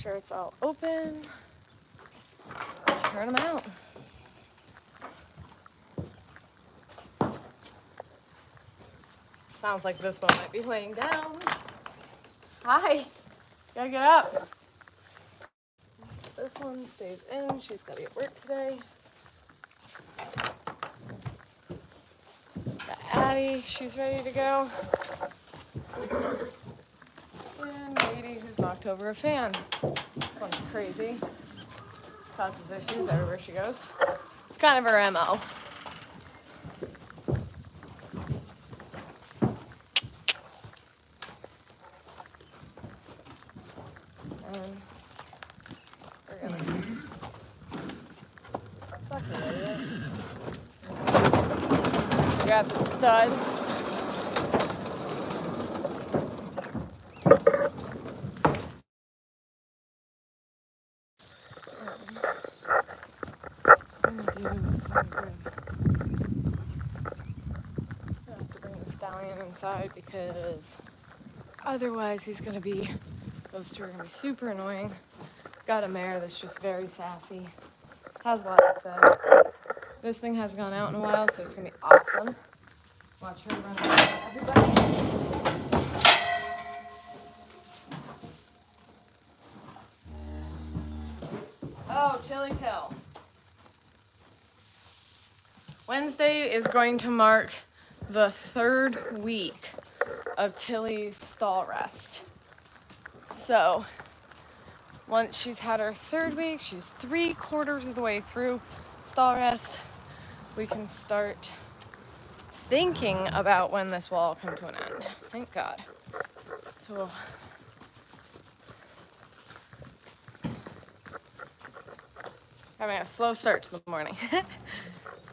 sure it's all open. Turn them out. Sounds like this one might be laying down. Hi, gotta get up. This one stays in, she's gotta be at work today. Got Addie, she's ready to go. And Lady, who's knocked over a fan. This one's crazy. Causes issues everywhere she goes. It's kind of her MO. And we're gonna grab the stud. Stallion inside because otherwise those two are gonna be super annoying. Got a mare that's just very sassy. Has a lot to say. This thing hasn't gone out in a while, so it's gonna be awesome. Watch her run around with everybody. Oh, Tilly Till. Wednesday is going to mark the 3rd week of Tilly's stall rest. So once she's had her 3rd week, she's 3/4 of the way through stall rest, we can start thinking about when this will all come to an end. Thank God. So having a slow start to the morning.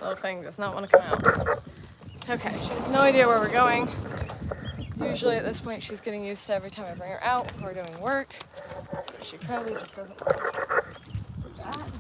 Little thing does not want to come out. Okay, she has no idea where we're going. Usually at this point she's getting used to every time I bring her out, we're doing work. So she probably just doesn't like that.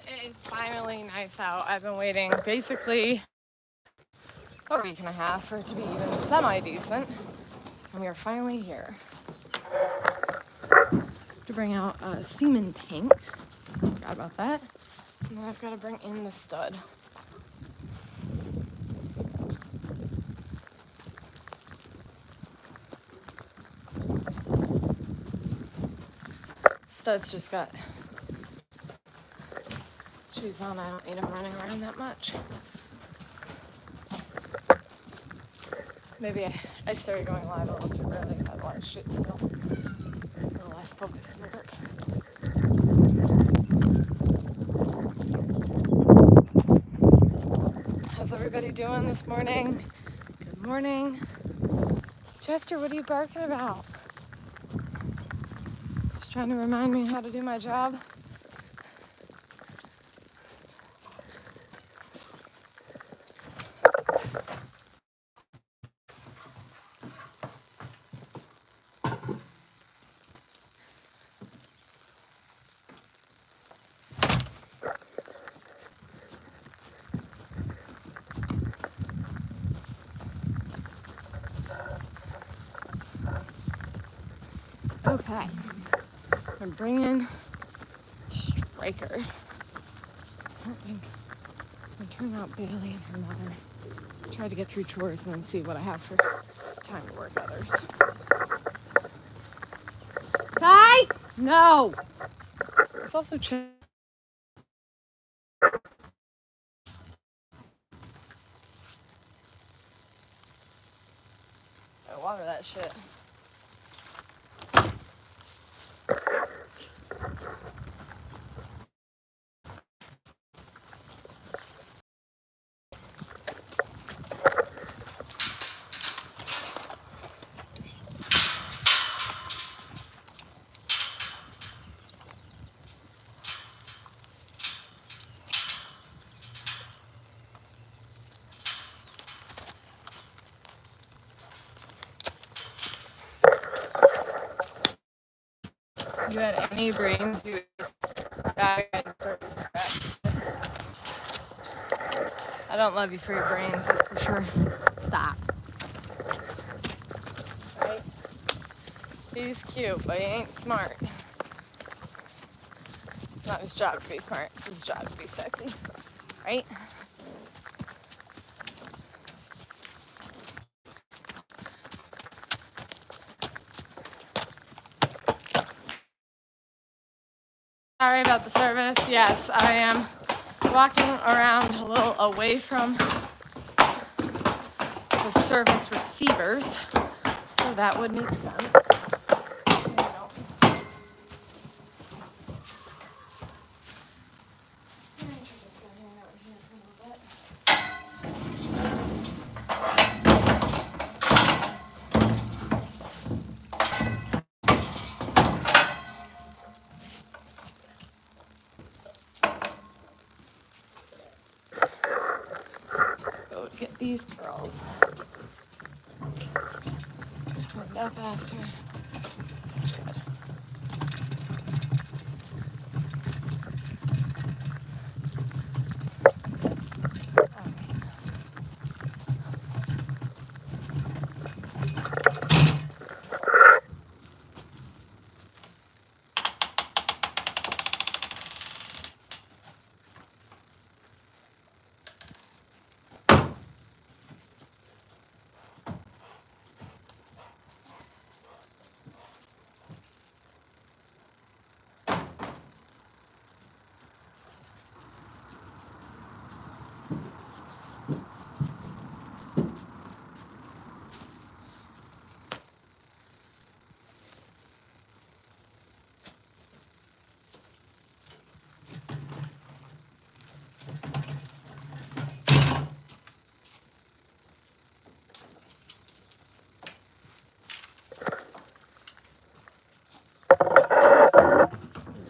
It is finally nice out. I've been waiting basically a week and a half for it to be even semi-decent. And we are finally here. To bring out a semen tank. Forgot about that. And then I've got to bring in the stud. Stud's just got shoes on. I don't need him running around that much. Maybe I started going live a little too early. I had a lot of shit still. A little less focused on my work. How's everybody doing this morning? Good morning. Chester, what are you barking about? Just trying to remind me how to do my job. Okay, I'm bringing Striker. I don't think I'm turning out Bailey and her mother. Try to get through chores and then see what I have for time to work others. Hi! No! It's also that shit. You had any brains, you just bag and sort of crap. I don't love you for your brains, that's for sure. Stop. Right? He's cute, but he ain't smart. It's not his job to be smart, it's his job to be sexy. Right? Sorry about the service. Yes, I am walking around a little away from the service receivers, so that would make sense. Go get these girls cleaned up after. Good.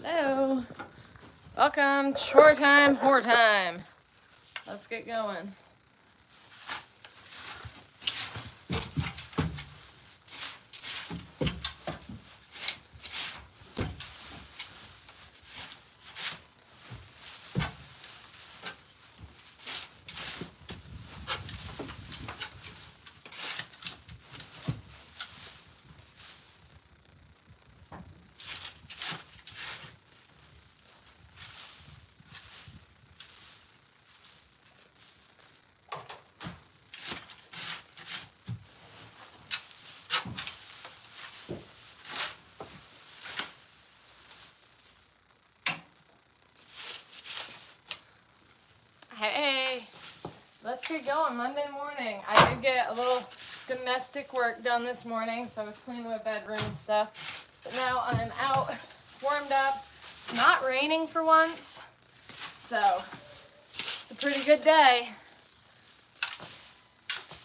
Hello. Welcome. Chore time, whore time. Let's get going. Hey, let's get going. Monday morning. I did get a little domestic work done this morning, so I was cleaning my bedroom and stuff. But now I'm out, warmed up. It's not raining for once, so it's a pretty good day.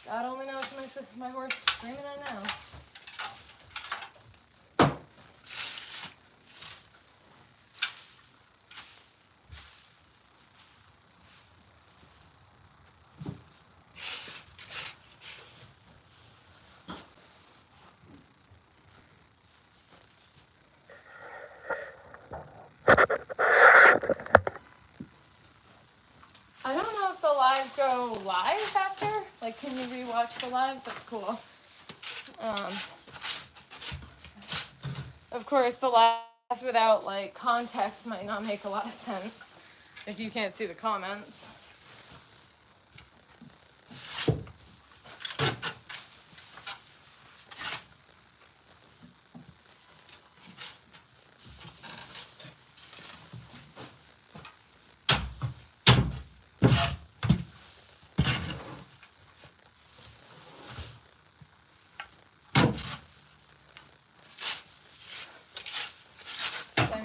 God only knows my horse is screaming I know. I don't know if the lives go live after. Like, can you rewatch the lives? That's cool. Of course, the lives without, like, context might not make a lot of sense if you can't see the comments.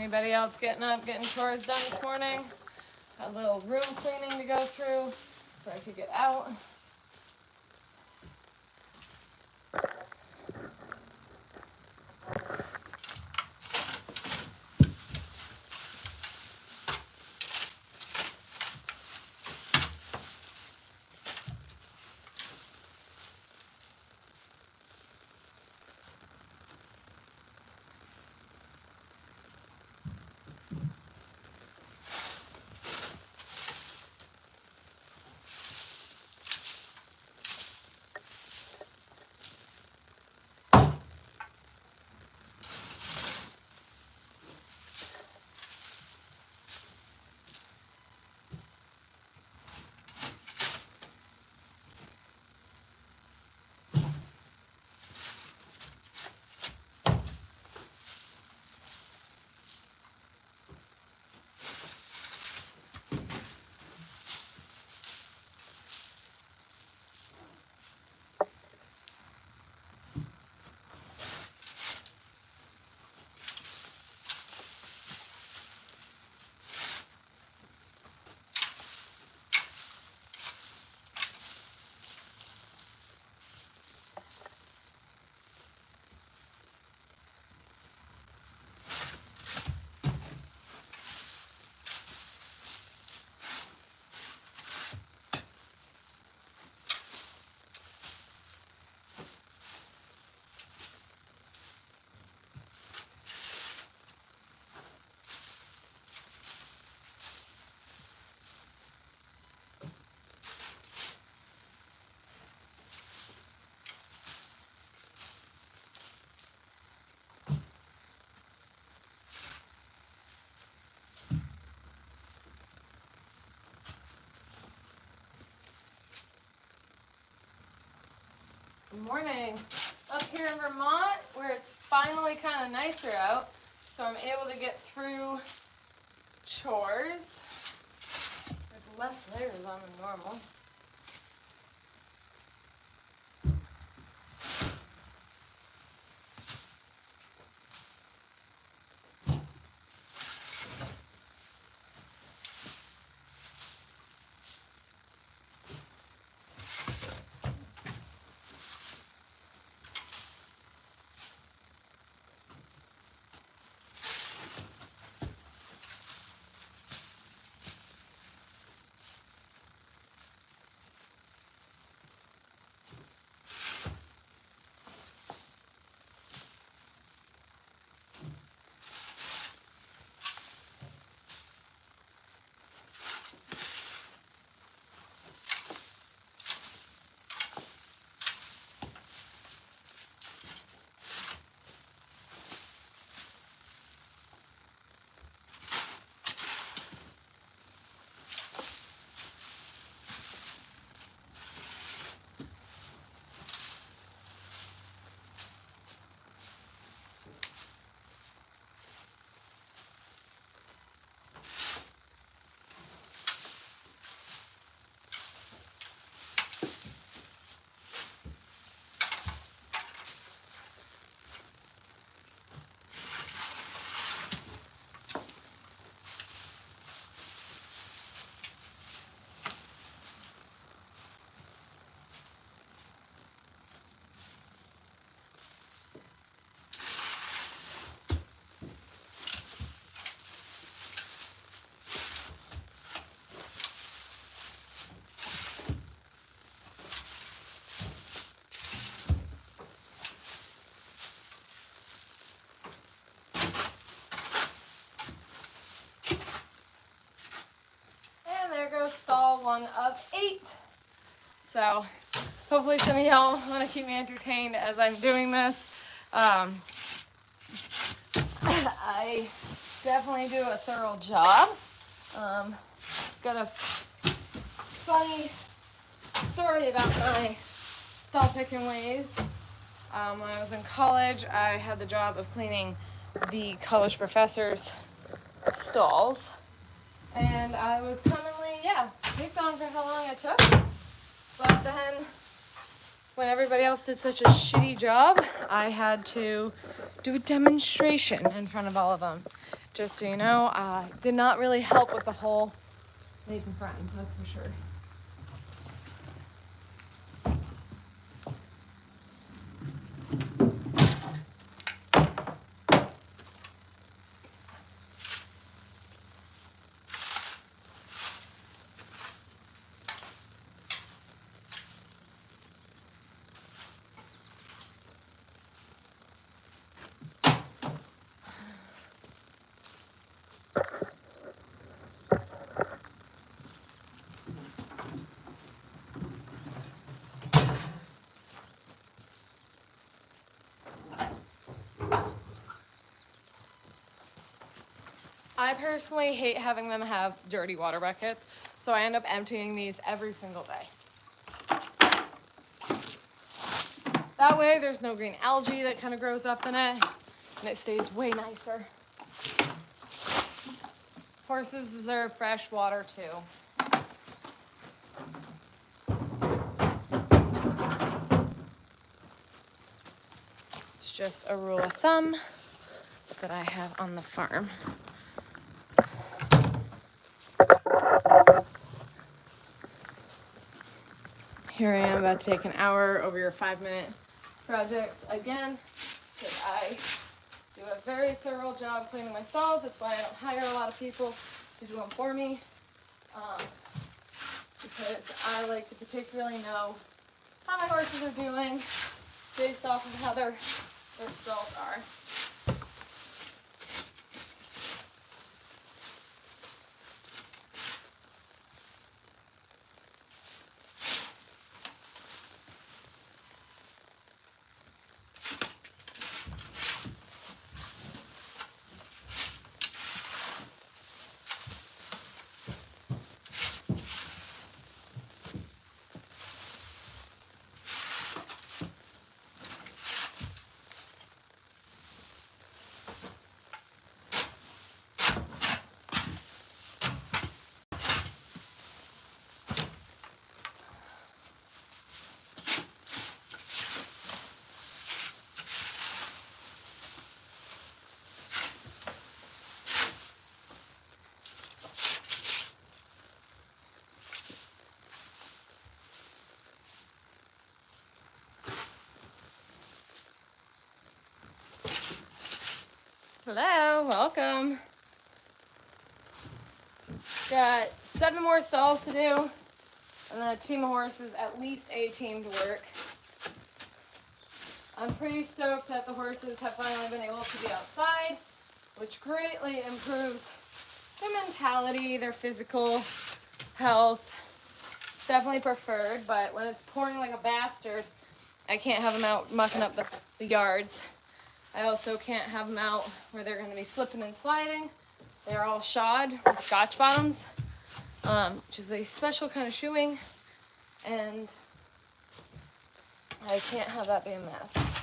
Anybody else getting up, getting chores done this morning? A little room cleaning to go through so I could get out. Good morning. Up here in Vermont, where it's finally kind of nicer out, so I'm able to get through chores with less layers on than normal. There goes stall 1 of 8. So hopefully some of y'all want to keep me entertained as I'm doing this. I definitely do a thorough job. Got a funny story about my stall picking ways. When I was in college, I had the job of cleaning the college professors' stalls. And I was commonly, picked on for how long I took. But then when everybody else did such a shitty job, I had to do a demonstration in front of all of them. Just so you know, I did not really help with the whole making friends, that's for sure. I personally hate having them have dirty water buckets, so I end up emptying these every single day. That way there's no green algae that kind of grows up in it, and it stays way nicer. Horses deserve fresh water too. It's just a rule of thumb that I have on the farm. Here I am about to take an hour over your 5-minute projects again, because I do a very thorough job cleaning my stalls. That's why I don't hire a lot of people to do them for me, because I like to particularly know how my horses are doing based off of how their stalls are. Hello, welcome. Got 7 more stalls to do, and then a team of horses, at least a team to work. I'm pretty stoked that the horses have finally been able to be outside, which greatly improves their mentality, their physical health. It's definitely preferred, but when it's pouring like a bastard, I can't have them out mucking up the yards. I also can't have them out where they're going to be slipping and sliding. They're all shod with Scotch bottoms, which is a special kind of shoeing, and I can't have that be a mess.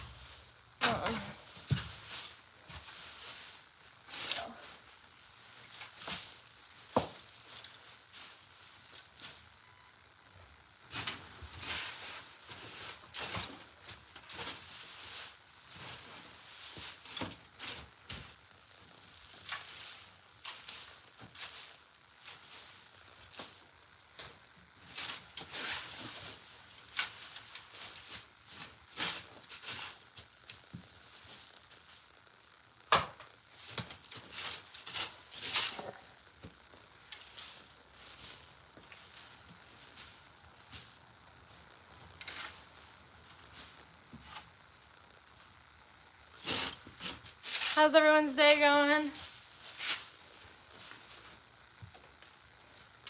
How's everyone's day going?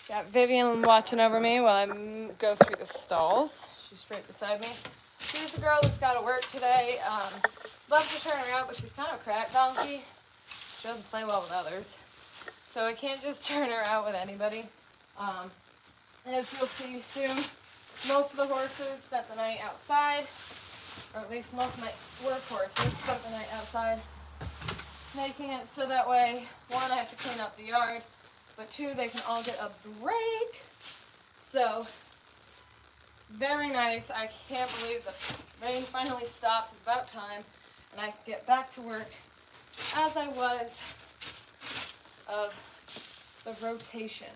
Got Vivian watching over me while I go through the stalls. She's right beside me. She's the girl that's got to work today. Love to turn her out, but she's kind of a crack donkey. She doesn't play well with others. So I can't just turn her out with anybody. As you'll see soon, most of the horses spent the night outside, or at least most of my work horses spent the night outside, making it so that way, 1, I have to clean up the yard, but 2, they can all get a break. So very nice. I can't believe the rain finally stopped. It's about time. And I can get back to work as I was of the rotation.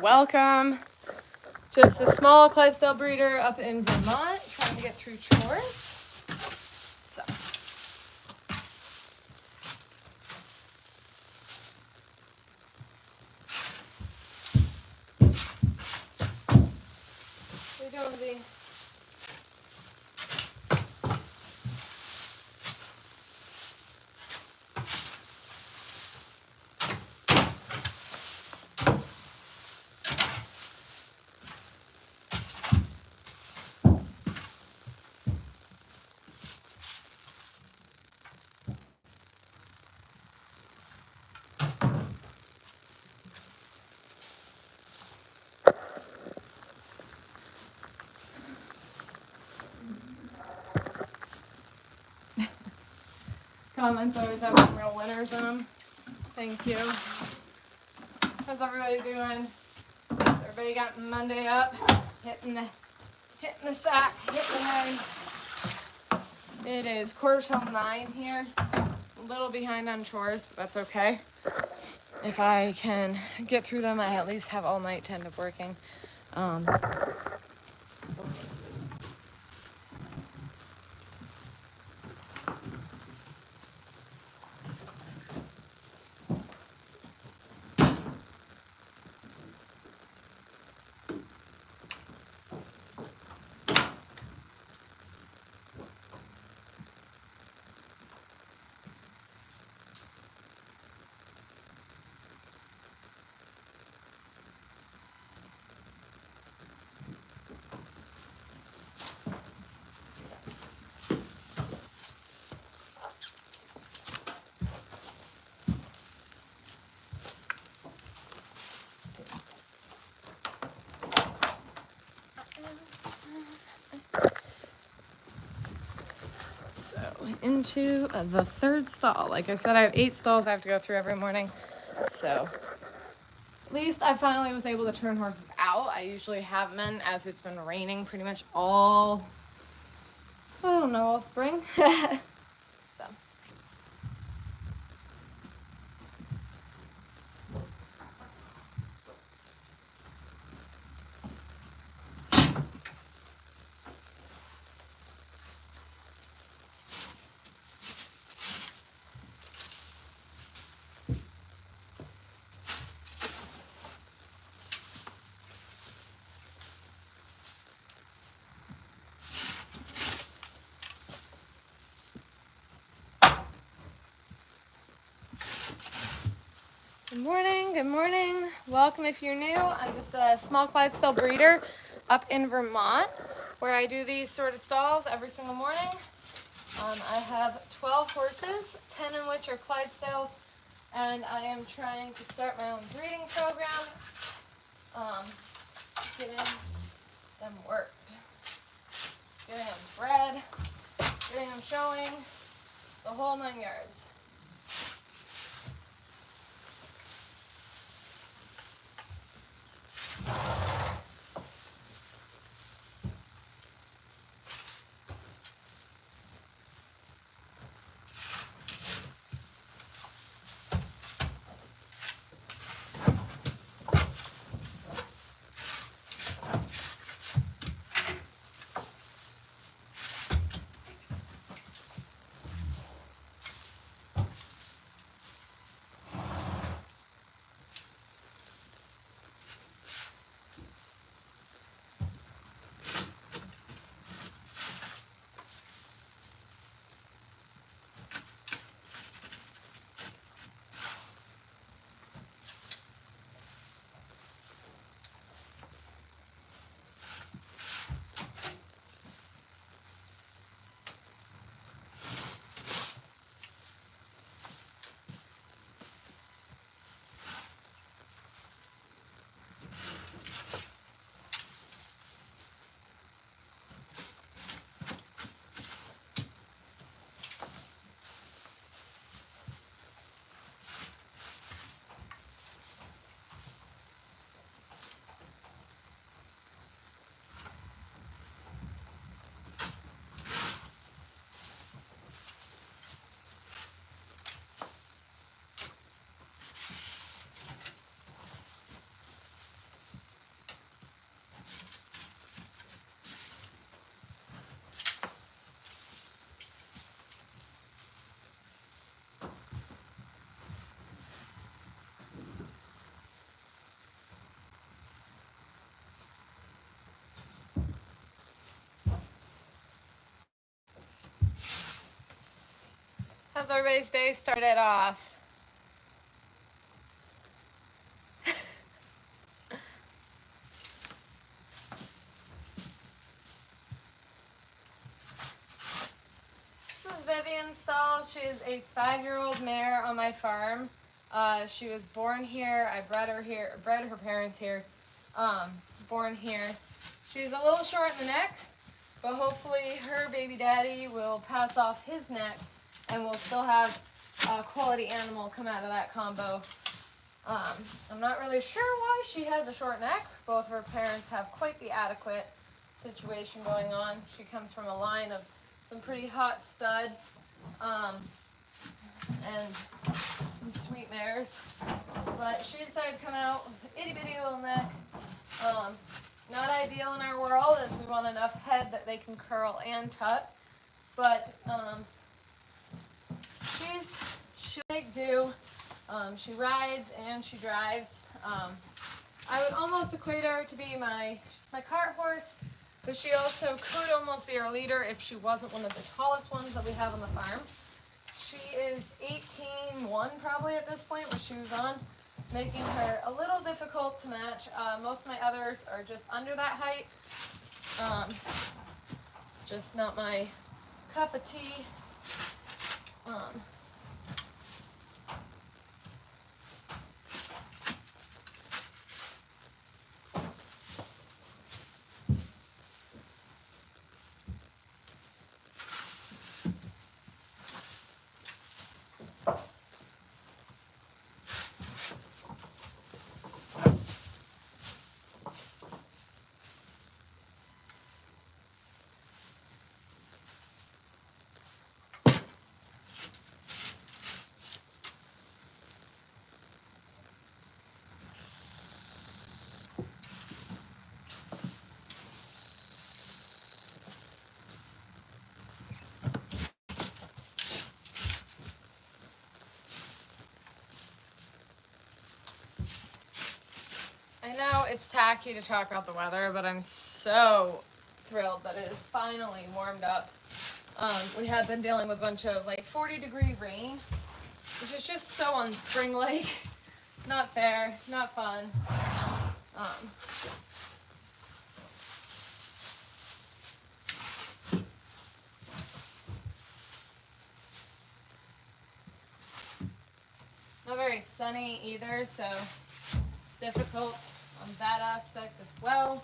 Welcome. Just a small Clydesdale breeder up in Vermont, trying to get through chores. So. We're doing the comments always have some real winners in them. Thank you. How's everybody doing? Everybody got Monday up, hitting the sack, hitting the hay. It is 8:45 here. A little behind on chores, but that's okay. If I can get through them, I at least have all night to end up working. Into the third stall. Like I said, I have 8 stalls I have to go through every morning. So at least I finally was able to turn horses out. I usually haven't been, as it's been raining pretty much all, I don't know, all spring. So. Good morning, good morning. Welcome if you're new. I'm just a small Clydesdale breeder up in Vermont where I do these sort of stalls every single morning. I have 12 horses, 10 in which are Clydesdales, and I am trying to start my own breeding program, getting them worked, getting them bred, getting them showing, the whole 9 yards. How's everybody's day started off? This is Vivian Stahl. She is a 5-year-old mare on my farm. She was born here. I bred her here, bred her parents here, born here. She's a little short in the neck, but hopefully her baby daddy will pass off his neck and we'll still have a quality animal come out of that combo. I'm not really sure why she has a short neck. Both of her parents have quite the adequate situation going on. She comes from a line of some pretty hot studs, and some sweet mares. But she decided to come out with an itty bitty little neck. Not ideal in our world, as we want enough head that they can curl and tut. But she'll make do. She rides and she drives. I would almost equate her to be my cart horse, but she also could almost be our leader if she wasn't one of the tallest ones that we have on the farm. She is 18-1 probably at this point with shoes on, making her a little difficult to match. Most of my others are just under that height. It's just not my cup of tea. I know it's tacky to talk about the weather, but I'm so thrilled that it is finally warmed up. We have been dealing with a bunch of like 40-degree rain, which is just so unspring-like. Not fair, not fun. Not very sunny either, so it's difficult on that aspect as well.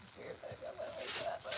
It's weird that I got my way to that, but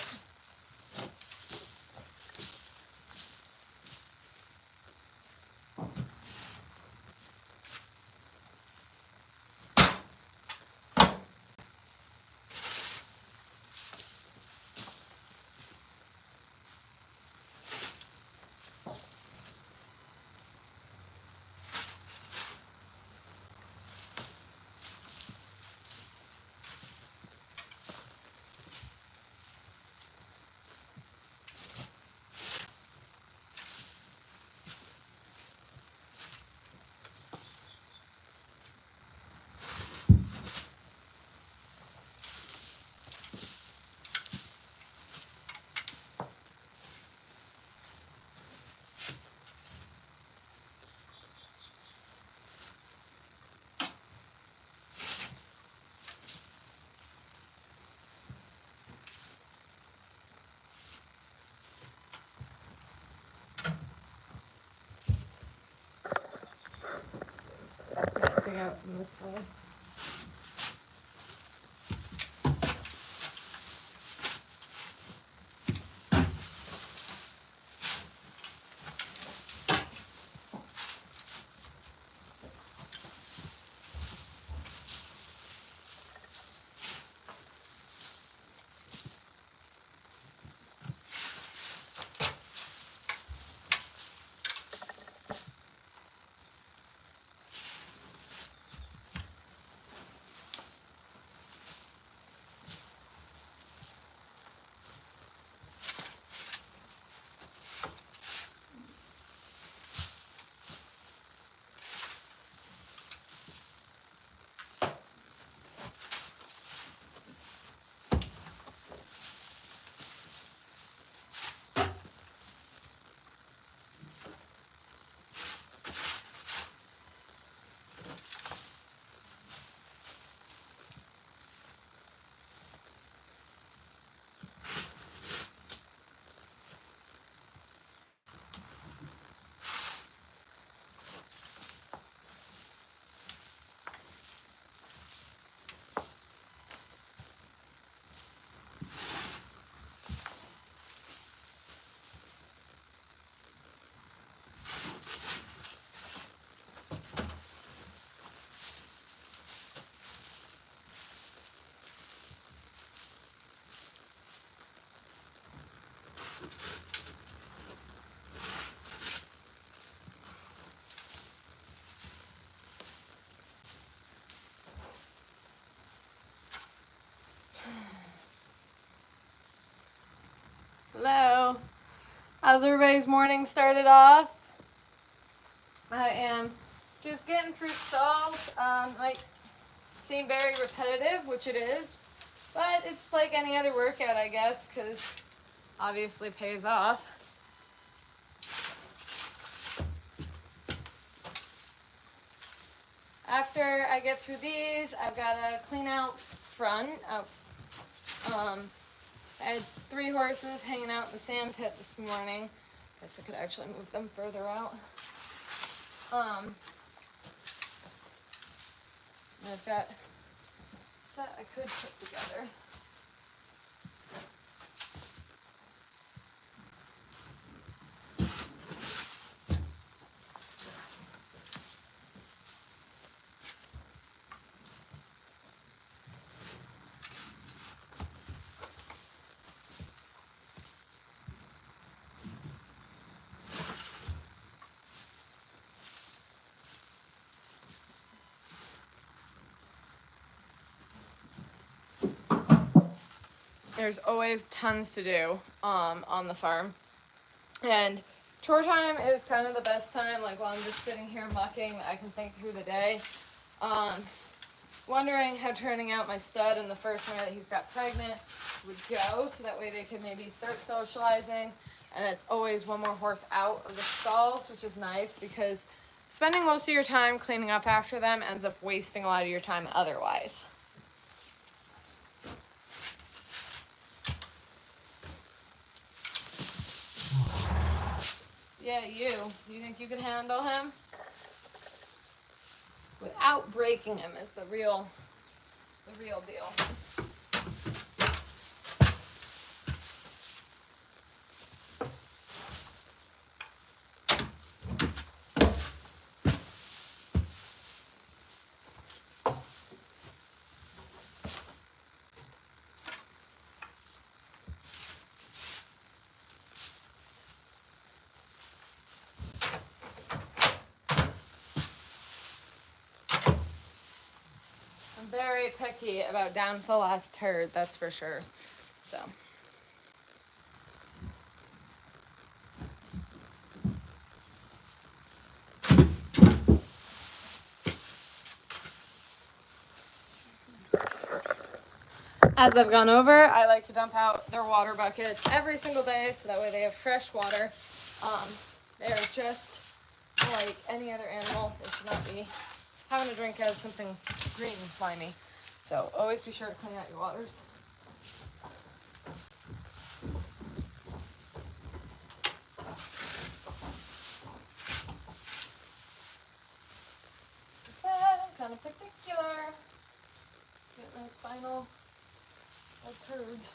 dig out from this way. Hello. How's everybody's morning started off? I am just getting through stalls. Might seem very repetitive, which it is, but it's like any other workout, I guess, because obviously pays off. After I get through these, I've got to clean out front. I had 3 horses hanging out in the sand pit this morning. Guess I could actually move them further out. I've got a set I could put together. There's always tons to do on the farm, and chore time is kind of the best time, like while I'm just sitting here mucking, I can think through the day. Wondering how turning out my stud in the first mare that he's got pregnant would go, so that way they could maybe start socializing, and it's always one more horse out of the stalls, which is nice because spending most of your time cleaning up after them ends up wasting a lot of your time otherwise. Yeah, you. Do you think you could handle him? Without breaking him is the real deal. Very picky about down to the last herd, that's for sure. So. As I've gone over, I like to dump out their water buckets every single day, so that way they have fresh water. They are just like any other animal. They should not be having a drink out of something green and slimy. So always be sure to clean out your waters. Kind of particular. Getting those final turds.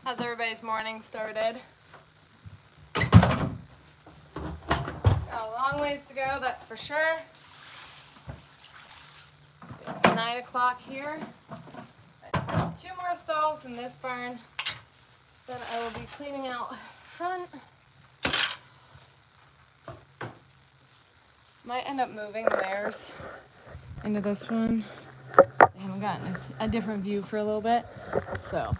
How's everybody's morning started? Got a long ways to go, that's for sure. It's 9 o'clock here. 2 more stalls in this barn. Then I will be cleaning out front. Might end up moving the mares into this one. I haven't gotten a different view for a little bit, so.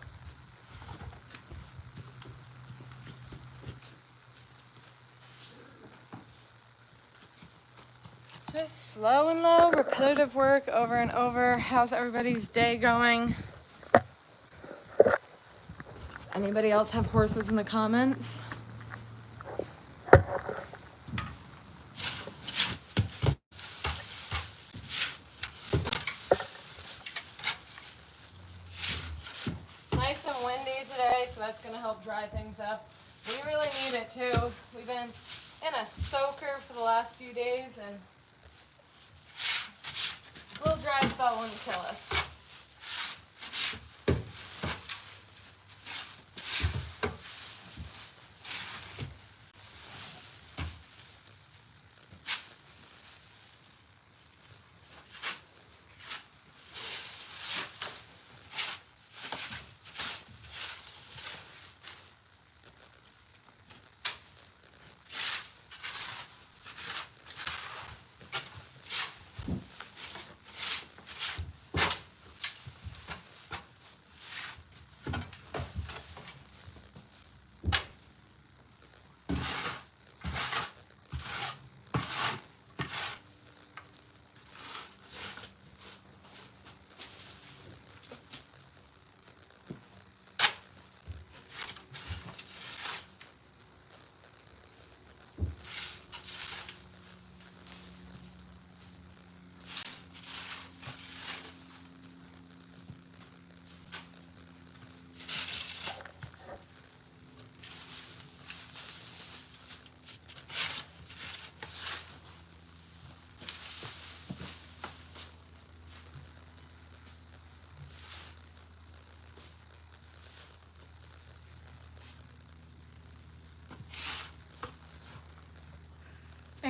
Just slow and low, repetitive work over and over. How's everybody's day going? Does anybody else have horses in the comments? Nice and windy today, so that's gonna help dry things up. We really need it too. We've been in a soaker for the last few days, and a little dry spell wouldn't kill us.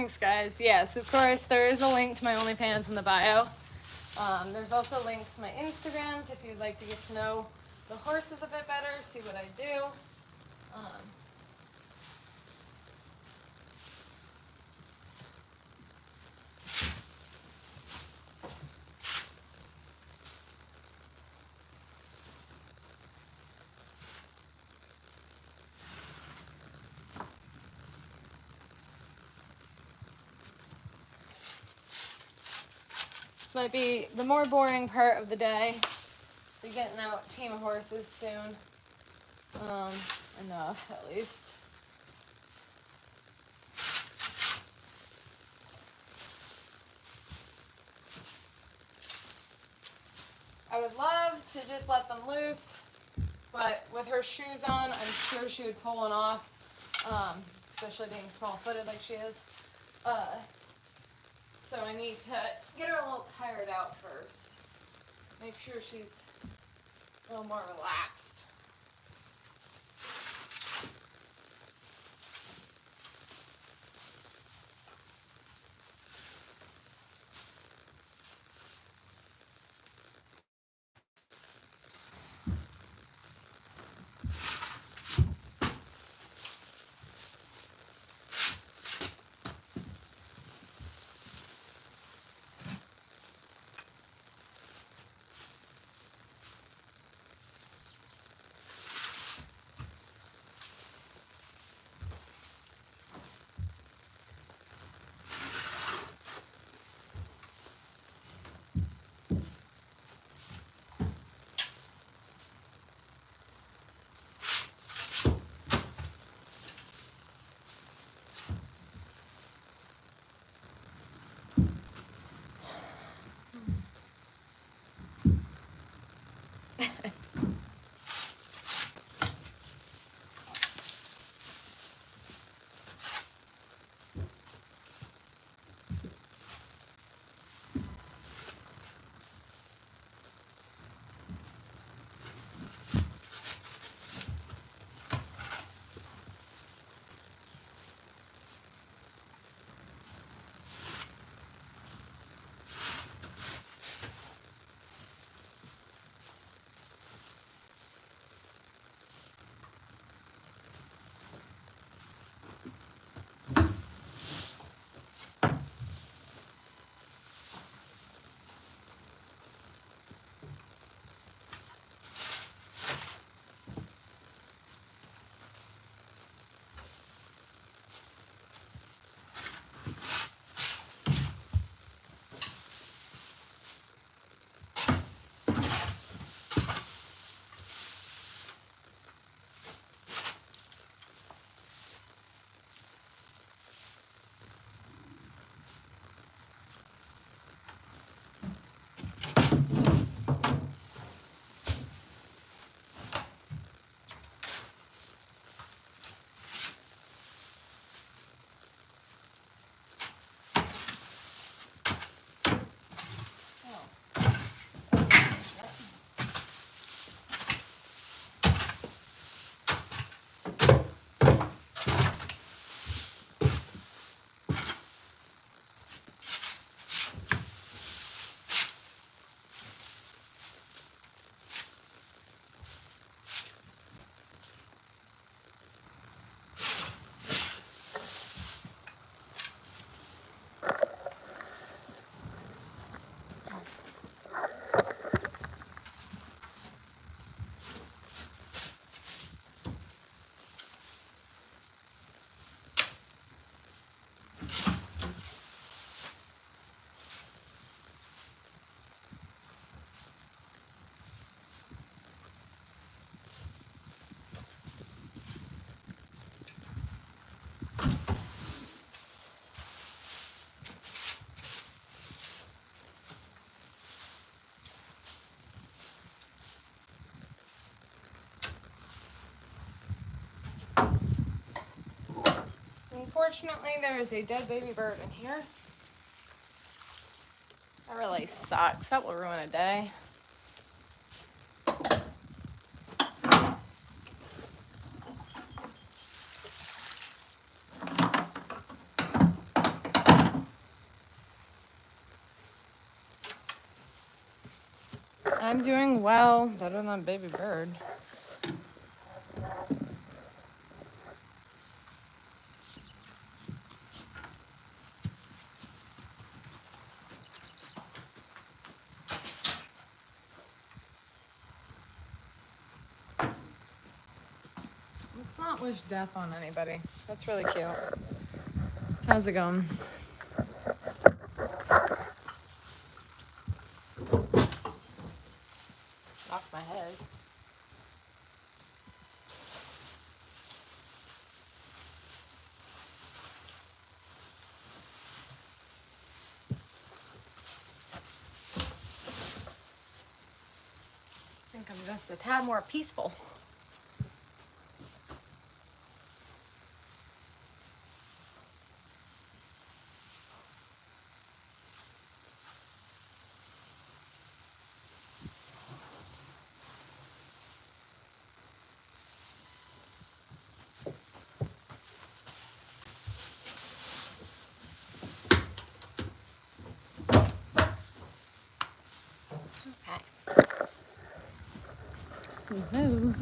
Thanks, guys. Yes, of course, there is a link to my OnlyFans in the bio. There's also links to my Instagrams if you'd like to get to know the horses a bit better, see what I do. Might be the more boring part of the day. Be getting out a team of horses soon. Enough at least. I would love to just let them loose, but with her shoes on, I'm sure she would pull one off, especially being small-footed like she is. So I need to get her a little tired out first. Make sure she's a little more relaxed. Unfortunately, there is a dead baby bird in here. That really sucks. That will ruin a day. I'm doing well, better than baby bird. Let's not wish death on anybody. That's really cute. How's it going? Off my head. I think I'm just a tad more peaceful. Woohoo.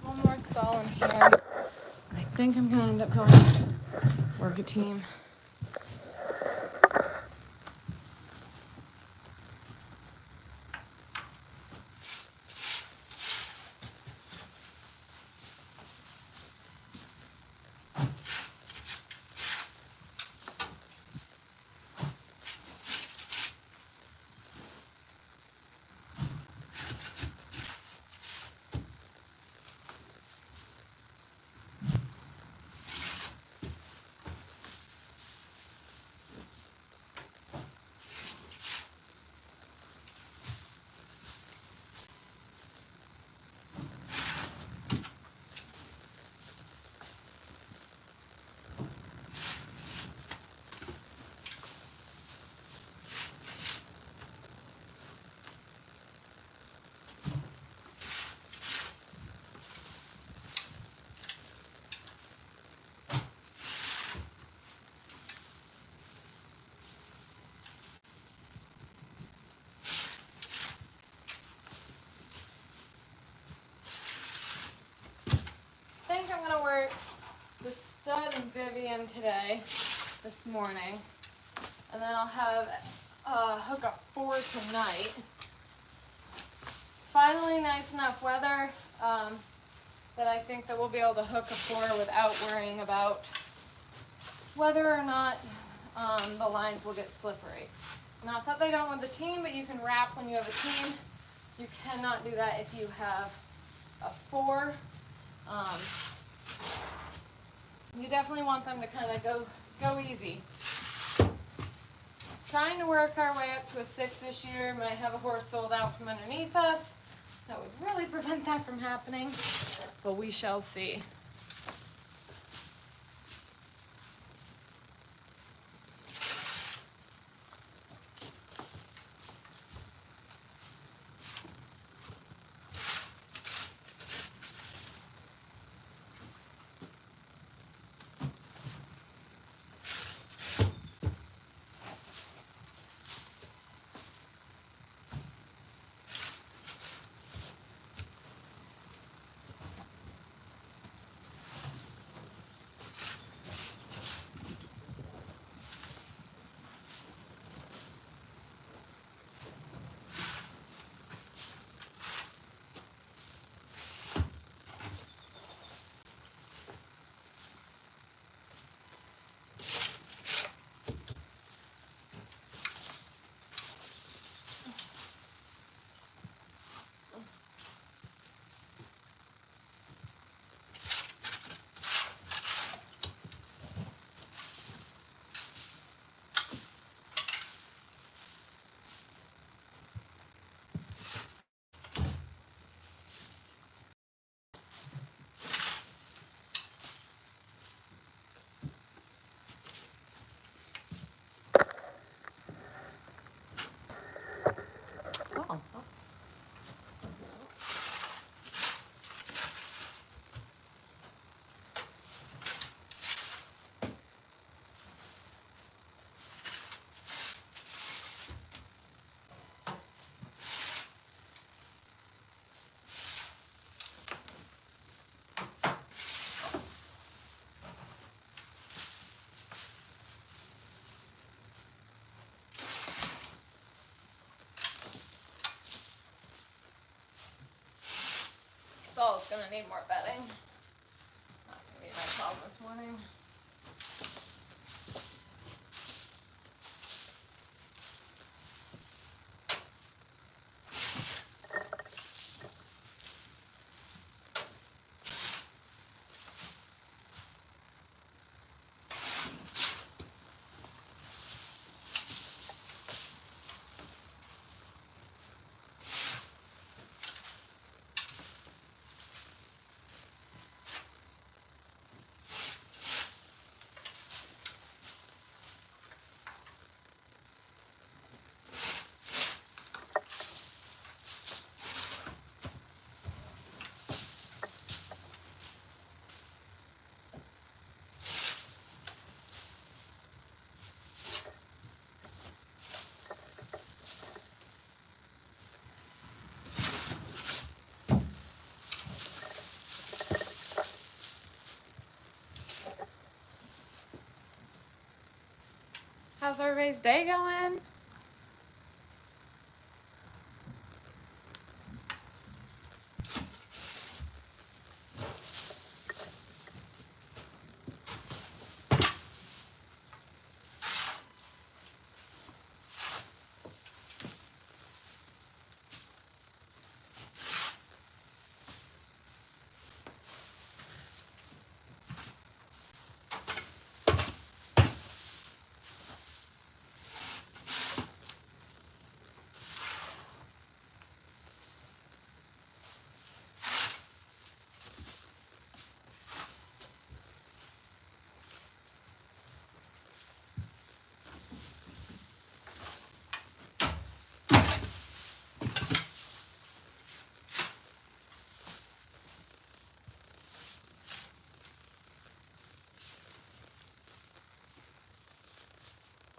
One more stall in here. I think I'm gonna end up going work a team. I think I'm gonna work the stud and Vivian today, this morning, and then I'll have hook up 4 tonight. It's finally nice enough weather that I think that we'll be able to hook a 4 without worrying about whether or not the lines will get slippery. Not that they don't with the team, but you can wrap when you have a team. You cannot do that if you have a 4. You definitely want them to kind of go easy. Trying to work our way up to a 6 this year. Might have a horse sold out from underneath us. That would really prevent that from happening, but we shall see. gonna need more bedding. Not gonna be my problem this morning. How's everybody's day going?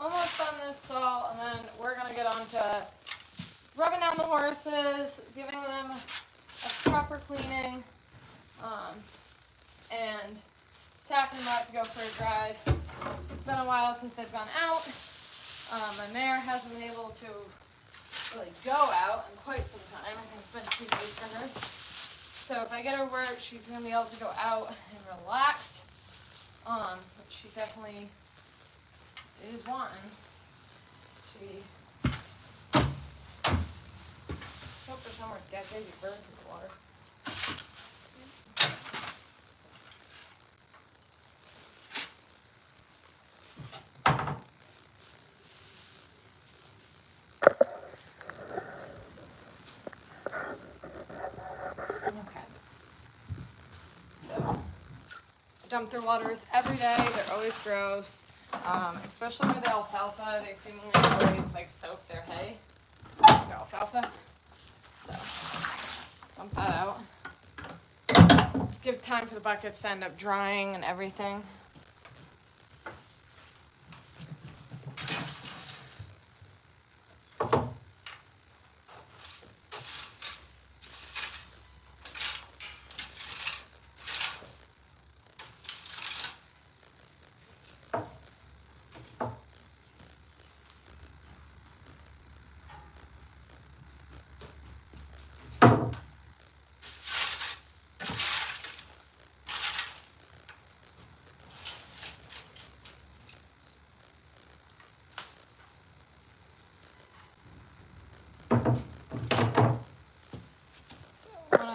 Almost done this stall, and then we're gonna get on to rubbing down the horses, giving them a proper cleaning, and tacking them out to go for a drive. It's been a while since they've gone out. My mare hasn't been able to really go out in quite some time. I think it's been 2 days for her. So if I get her work, she's gonna be able to go out and relax. But she definitely is wanting. Hope there's no more dead baby birds in the water. Okay. So, dump their waters every day. They're always gross. Especially with the alfalfa, they seemingly always like soak their hay. The alfalfa. So, dump that out. Gives time for the buckets to end up drying and everything.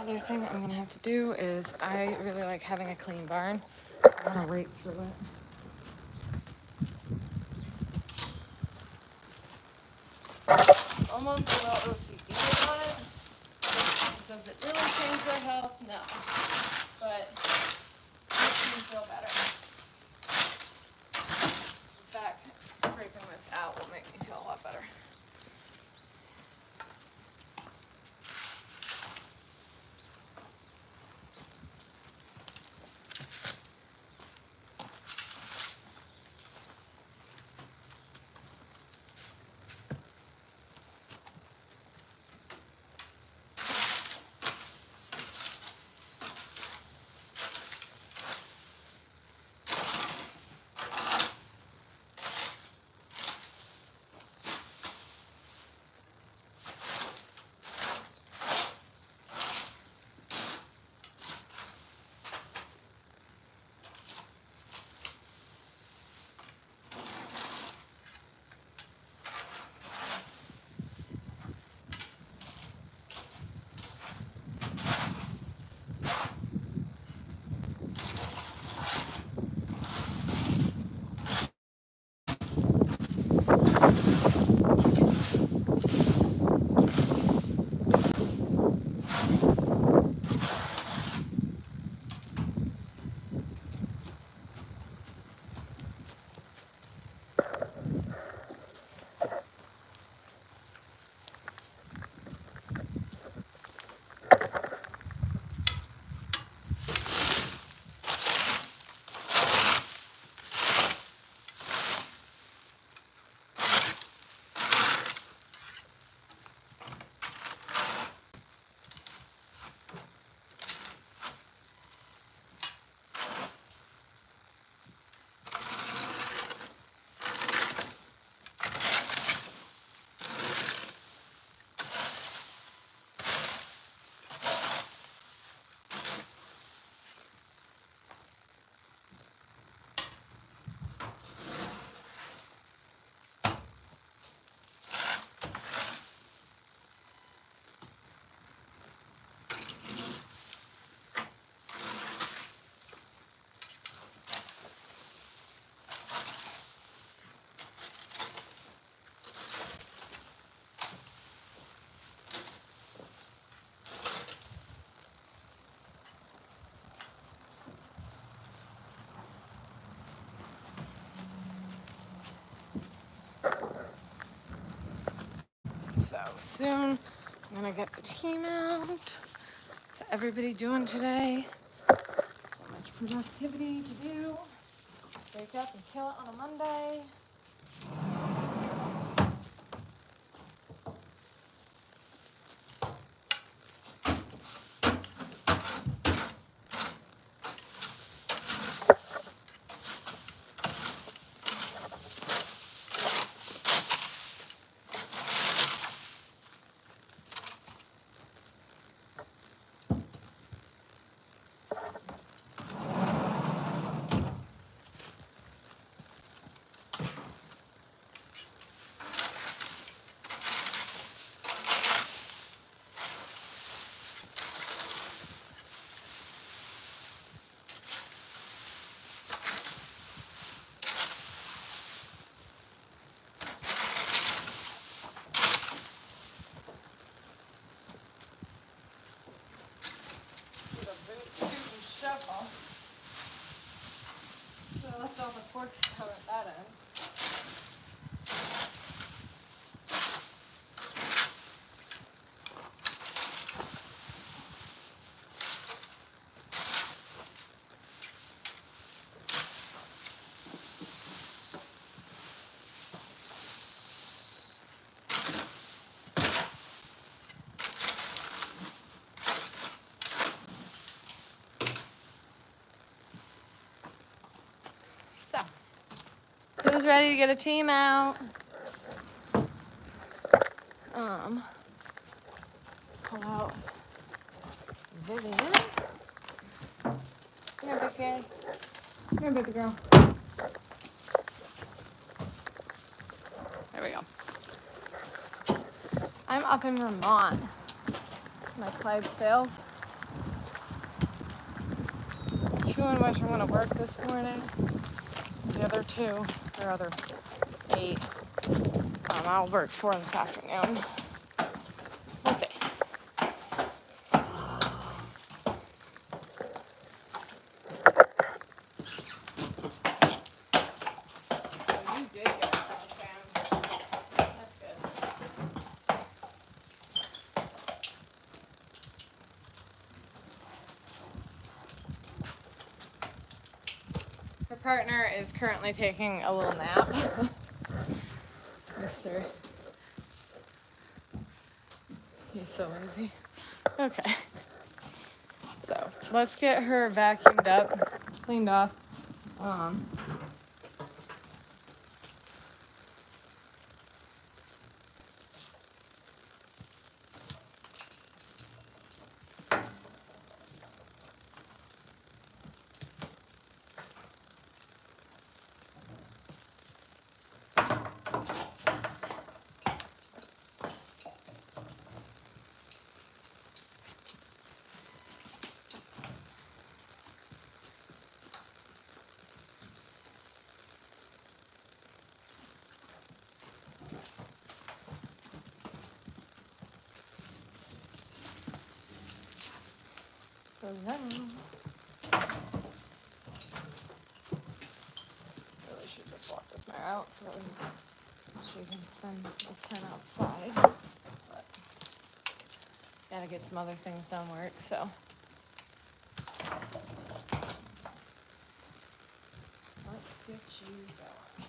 Other thing I'm gonna have to do is I really like having a clean barn. I want to rake through it. Almost a little OCD on it. Does it really change their health? No. But it makes me feel better. In fact, scraping this out will make me feel a lot better. So soon I'm gonna get the team out. What's everybody doing today? So much productivity to do. Wake up and kill it on a Monday. Shuffle. So I left all the forks down at that end. So, who's ready to get a team out? Pull out Vivian. Come here, big guy. Come here, baby girl. There we go. I'm up in Vermont. My Clydesdale. Two in which I'm gonna work this morning. The other two, or other 8, I'll work 4 this afternoon. We'll see. Oh, you did get out of the sand. That's good. Her partner is currently taking a little nap. Mister. He's so lazy. Okay. So let's get her vacuumed up, cleaned off. Really should just walk this mare out so that she can spend this time outside. But gotta get some other things done work, so. Let's get you going.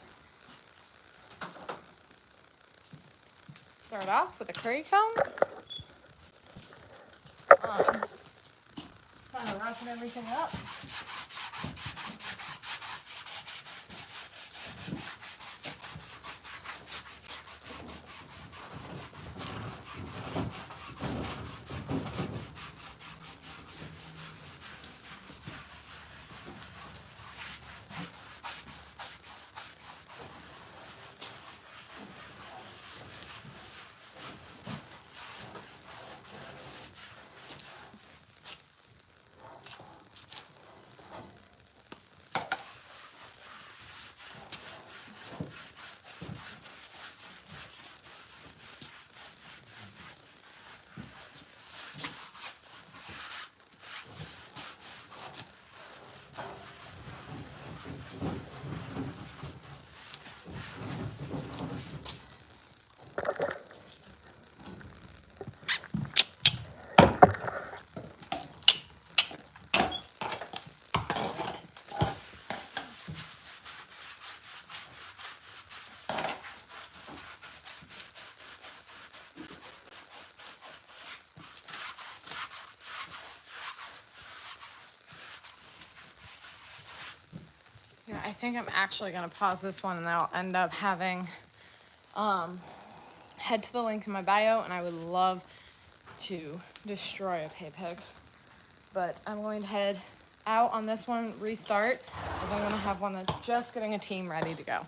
Start off with a curry comb. Kind of roughing everything up. I think I'm actually going to pause this one, and I'll end up having, head to the link in my bio, and I would love to destroy a pay pig. But I'm going to head out on this one, restart, because I'm going to have one that's just getting a team ready to go.